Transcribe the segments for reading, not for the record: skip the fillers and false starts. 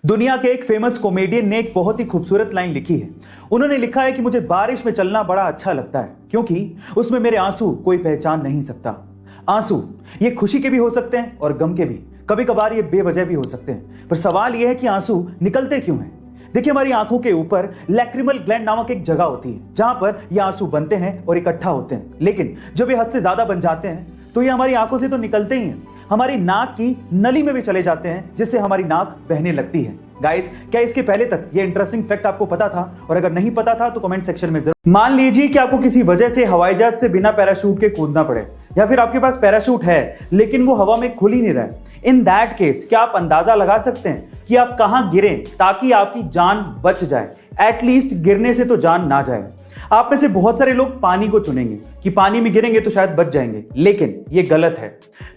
दुनिया के एक फेमस कॉमेडियन ने एक बहुत ही खूबसूरत लाइन लिखी है। उन्होंने लिखा है कि मुझे बारिश में चलना बड़ा अच्छा लगता है क्योंकि उसमें मेरे आंसू कोई पहचान नहीं सकता। आंसू ये खुशी के भी हो सकते हैं और गम के भी, कभी कभार ये बेवजह भी हो सकते हैं, पर सवाल यह है कि आंसू निकलते क्यों हैं। देखिए, हमारी आंखों के ऊपर लैक्रिमल ग्लैंड नामक एक जगह होती है जहां पर ये आंसू बनते हैं और इकट्ठा होते हैं, लेकिन जब ये हद से ज्यादा बन जाते हैं तो ये हमारी आंखों से तो निकलते ही हैं, हमारी नाक की नली में भी चले जाते हैं, जिससे हमारी नाक बहने लगती है। गाइस, क्या इसके पहले तक ये इंटरेस्टिंग फैक्ट आपको पता था? और अगर नहीं पता था तो कमेंट सेक्शन में जरूर। मान लीजिए कि आपको किसी वजह से हवाई जहाज से बिना पैराशूट के कूदना पड़े, या फिर आपके पास पैराशूट है लेकिन वो हवा में खुल ही नहीं रहा है। इन दैट केस क्या आप अंदाजा लगा सकते हैं कि आप कहां गिरे ताकि आपकी जान बच जाए? एटलीस्ट गिरने से तो जान ना जाए। आप में से बहुत सारे लोग पानी को चुनेंगे कि पानी में गिरेंगे तो शायद बच जाएंगे, लेकिन यह गलत है।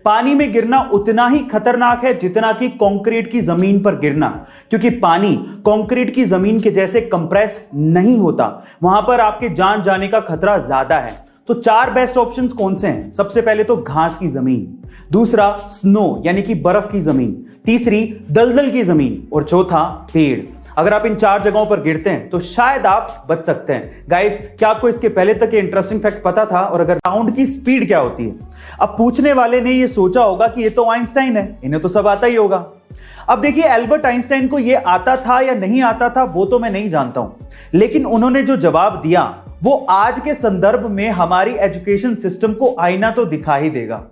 पानी में गिरना उतना ही खतरनाक है जितना कि कंक्रीट की जमीन पर गिरना, क्योंकि पानी कंक्रीट की जमीन के जैसे कंप्रेस नहीं होता, वहां पर आपके जान जाने का खतरा ज्यादा है। तो 4 बेस्ट ऑप्शंस कौन से हैं? सबसे पहले तो घास की जमीन, दूसरा स्नो यानी कि बर्फ की जमीन, तीसरी दलदल की जमीन और चौथा पेड़। अगर आप इन 4 जगहों पर गिरते हैं तो शायद आप बच सकते हैं। गाइस, क्या आपको इसके पहले तक ये इंटरेस्टिंग फैक्ट पता था? और अगर साउंड की स्पीड क्या होती है? अब पूछने वाले ने ये सोचा होगा कि ये तो आइंस्टाइन है, इन्हें तो सब आता ही होगा। अब देखिए, एल्बर्ट आइंस्टाइन को ये आता था या नहीं आता था वो तो मैं नहीं जानता हूं, लेकिन उन्होंने जो जवाब दिया वो आज के संदर्भ में हमारी एजुकेशन सिस्टम को आईना तो दिखा ही देगा।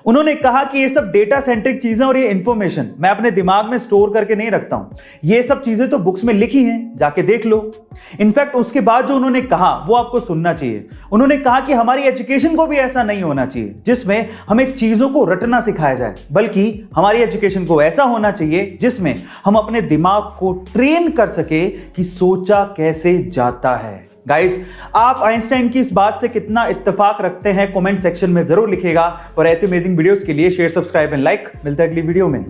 उन्होंने कहा कि ये सब डेटा सेंट्रिक चीजें और ये इंफॉर्मेशन मैं अपने दिमाग में स्टोर करके नहीं रखता हूं, ये सब चीजें तो बुक्स में लिखी हैं, जाके देख लो। इनफैक्ट उसके बाद जो उन्होंने कहा वो आपको सुनना चाहिए। उन्होंने कहा कि हमारी एजुकेशन को भी ऐसा नहीं होना चाहिए जिसमें हमें चीजों को रटना सिखाया जाए, बल्कि हमारी एजुकेशन को ऐसा होना चाहिए जिसमें हम अपने दिमाग को ट्रेन कर सके कि सोचा कैसे जाता है। गाइस, आप आइंस्टाइन की इस बात से कितना इत्तेफाक रखते हैं कमेंट सेक्शन में जरूर लिखिएगा। और ऐसे अमेजिंग वीडियोस के लिए शेयर, सब्सक्राइब एंड लाइक। मिलते हैं अगली वीडियो में।